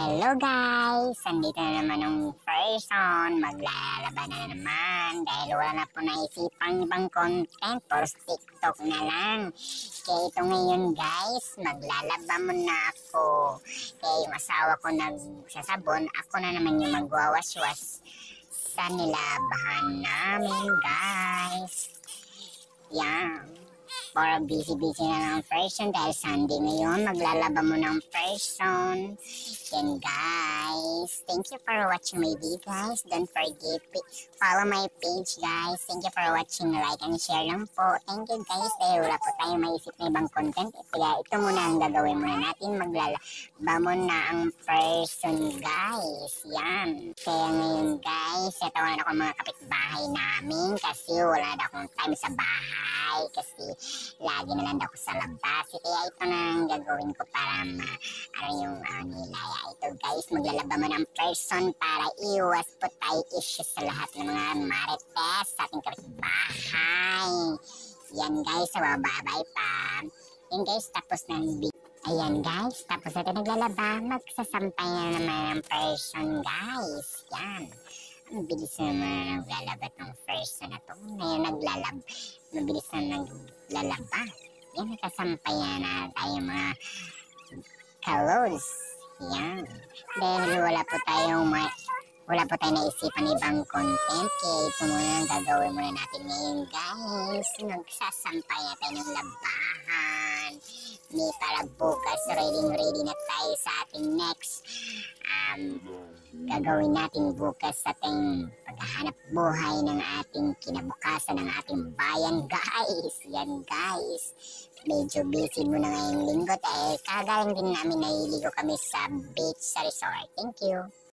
Hello guys! Andito na naman ang person. Maglalaban na naman dahil wala na po naisipang ibang content for TikTok na lang. Kaya ito ngayon guys, maglalaba muna ako. Kaya yung asawa ko nagsasabon, ako na naman yung magwawaswas sa nilabahan namin guys. Yan. Para busy-busy na ng person dahil Sunday ngayon, maglalaba mo ng person. Yan guys. Thank you for watching my video guys. Don't forget follow my page guys. Thank you for watching. Like and share lang po. Thank you guys. Dahil wala po tayo maisip na ibang content. Kaya ito muna ang gagawin muna natin. Maglalaba mo na ang person guys. Yan. Kaya ngayon guys, tawanan ako mga kapitbahay namin kasi wala na akong time sa bahay. Kasi lagi na lang ako sa labas. Kaya ito na ang gagawin ko para nilaya. Ito guys, maglalaba mo ng person para iwas po tayo issues sa lahat ng mga marites sa ating kapitbahay. Yan guys, bye-bye pa. Yan guys, tapos na ang video. Ayan guys, tapos natin naglalaba, magsasampay na naman ang person guys. Yan. Ang bilis naman naglalaba ng person na to. Ngayon mabilis na naglalaba. Yan, nakasampayan na tayo mga kalos. Yan. Dahil wala po tayong naisipan ibang content. Kaya ito muna ang gagawin muna natin ngayon guys. Nagsasampay na tayo ng labahan. Para bukas ready na tayo sa ating next gagawin natin bukas sa ating paghahanap buhay ng ating kinabukasan ng ating bayan guys. Yan guys, medyo busy muna ngayong linggo dahil kagaling din namin nahiligo kami sa beach sa resort. Thank you.